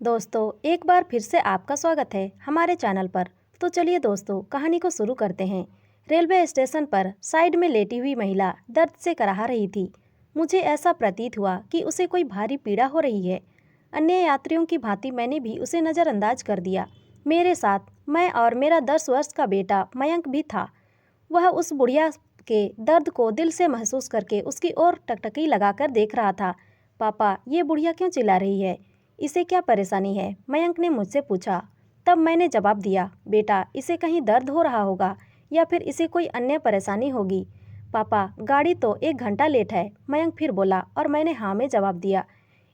दोस्तों, एक बार फिर से आपका स्वागत है हमारे चैनल पर। तो चलिए दोस्तों, कहानी को शुरू करते हैं। रेलवे स्टेशन पर साइड में लेटी हुई महिला दर्द से कराह रही थी। मुझे ऐसा प्रतीत हुआ कि उसे कोई भारी पीड़ा हो रही है। अन्य यात्रियों की भांति मैंने भी उसे नज़रअंदाज कर दिया। मेरे साथ मैं और मेरा 10 वर्ष का बेटा मयंक भी था। वह उस बुढ़िया के दर्द को दिल से महसूस करके उसकी ओर टकटकी लगाकर देख रहा था। पापा, ये बुढ़िया क्यों चिल्ला रही है? इसे क्या परेशानी है? मयंक ने मुझसे पूछा। तब मैंने जवाब दिया, बेटा, इसे कहीं दर्द हो रहा होगा या फिर इसे कोई अन्य परेशानी होगी। पापा, गाड़ी तो 1 घंटा लेट है, मयंक फिर बोला और मैंने हाँ में जवाब दिया।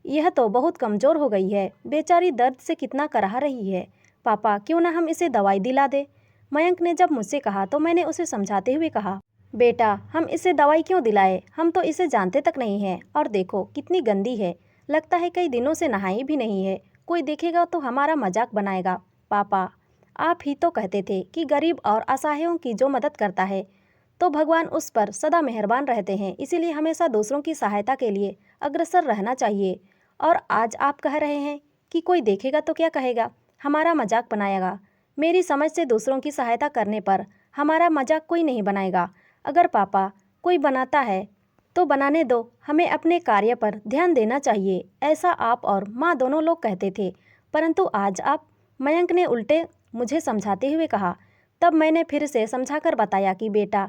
यह तो बहुत कमज़ोर हो गई है, बेचारी दर्द से कितना कराह रही है। पापा, क्यों ना हम इसे दवाई दिला दे? मयंक ने जब मुझसे कहा तो मैंने उसे समझाते हुए कहा, बेटा, हम इसे दवाई क्यों दिलाए? हम तो इसे जानते तक नहीं हैं। और देखो कितनी गंदी है, लगता है कई दिनों से नहाई भी नहीं है। कोई देखेगा तो हमारा मजाक बनाएगा। पापा, आप ही तो कहते थे कि गरीब और असहायों की जो मदद करता है तो भगवान उस पर सदा मेहरबान रहते हैं, इसीलिए हमेशा दूसरों की सहायता के लिए अग्रसर रहना चाहिए। और आज आप कह रहे हैं कि कोई देखेगा तो क्या कहेगा, हमारा मजाक बनाएगा। मेरी समझ से दूसरों की सहायता करने पर हमारा मजाक कोई नहीं बनाएगा। अगर पापा कोई बनाता है तो बनाने दो, हमें अपने कार्य पर ध्यान देना चाहिए, ऐसा आप और माँ दोनों लोग कहते थे, परंतु आज आप। मयंक ने उल्टे मुझे समझाते हुए कहा। तब मैंने फिर से समझाकर बताया कि बेटा,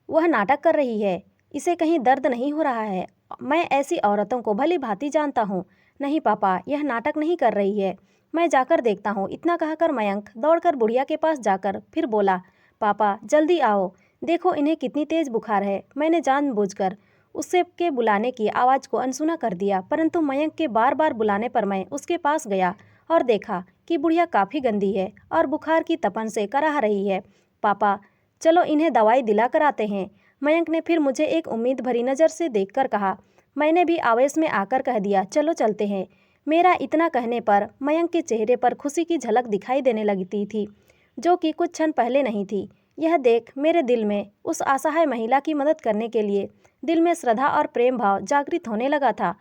वह नाटक कर रही है, इसे कहीं दर्द नहीं हो रहा है। मैं ऐसी औरतों को भली भांति जानता हूँ। नहीं पापा, यह नाटक नहीं कर रही है, मैं जाकर देखता हूँ। इतना कहकर मयंक दौड़कर बुढ़िया के पास जाकर फिर बोला, पापा जल्दी आओ, देखो इन्हें कितनी तेज बुखार है। मैंने जानबूझकर उससे के बुलाने की आवाज़ को अनसुना कर दिया, परंतु मयंक के बार बार बुलाने पर मैं उसके पास गया और देखा कि बुढ़िया काफ़ी गंदी है और बुखार की तपन से कराह रही है। पापा, चलो इन्हें दवाई दिला कर आते हैं। मयंक ने फिर मुझे एक उम्मीद भरी नज़र से देखकर कहा। मैंने भी आवेश में आकर कह दिया, चलो चलते हैं। मेरा इतना कहने पर मयंक के चेहरे पर खुशी की झलक दिखाई देने लगती थी, जो कि कुछ क्षण पहले नहीं थी। यह देख मेरे दिल में उस असहाय महिला की मदद करने के लिए दिल में श्रद्धा और प्रेम भाव जागृत होने लगा था।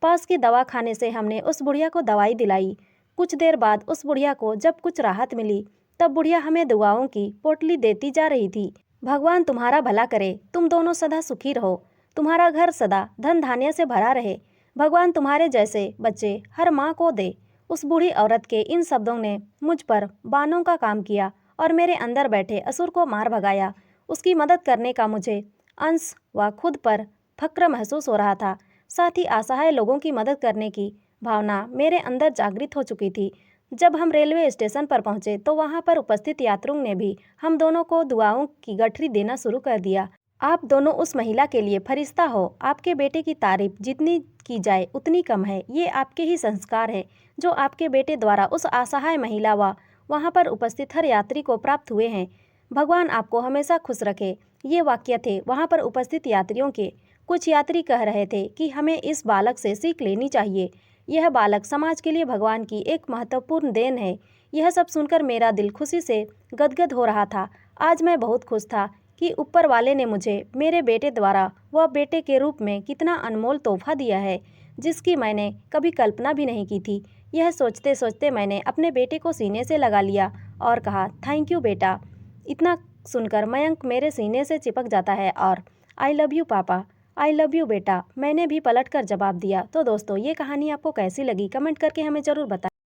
पास के दवाखाने से हमने उस बुढ़िया को दवाई दिलाई। कुछ देर बाद उस बुढ़िया को जब कुछ राहत मिली तब बुढ़िया हमें दुआओं की पोटली देती जा रही थी। भगवान तुम्हारा भला करे, तुम दोनों सदा सुखी रहो, तुम्हारा घर सदा धन धान्य से भरा रहे, भगवान तुम्हारे जैसे बच्चे हर माँ को दे। उस बूढ़ी औरत के इन शब्दों ने मुझ पर बाणों का काम किया और मेरे अंदर बैठे असुर को मार भगाया। उसकी मदद करने का मुझे अंश व खुद पर फक्र महसूस हो रहा था। साथ ही असहाय लोगों की मदद करने की भावना मेरे अंदर जागृत हो चुकी थी। जब हम रेलवे स्टेशन पर पहुंचे तो वहां पर उपस्थित यात्रियों ने भी हम दोनों को दुआओं की गठरी देना शुरू कर दिया। आप दोनों उस महिला के लिए फरिश्ता हो। आपके बेटे की तारीफ जितनी की जाए उतनी कम है। ये आपके ही संस्कार है जो आपके बेटे द्वारा उस असहाय महिला व वहाँ पर उपस्थित हर यात्री को प्राप्त हुए हैं। भगवान आपको हमेशा खुश रखे। ये वाक्य थे वहाँ पर उपस्थित यात्रियों के। कुछ यात्री कह रहे थे कि हमें इस बालक से सीख लेनी चाहिए। यह बालक समाज के लिए भगवान की एक महत्वपूर्ण देन है। यह सब सुनकर मेरा दिल खुशी से गदगद हो रहा था। आज मैं बहुत खुश था कि ऊपर वाले ने मुझे मेरे बेटे द्वारा वह बेटे के रूप में कितना अनमोल तोहफा दिया है, जिसकी मैंने कभी कल्पना भी नहीं की थी। यह सोचते सोचते मैंने अपने बेटे को सीने से लगा लिया और कहा, थैंक यू बेटा। इतना सुनकर मयंक मेरे सीने से चिपक जाता है और आई लव यू पापा, आई लव यू बेटा, मैंने भी पलट कर जवाब दिया। तो दोस्तों, ये कहानी आपको कैसी लगी कमेंट करके हमें ज़रूर बताएं।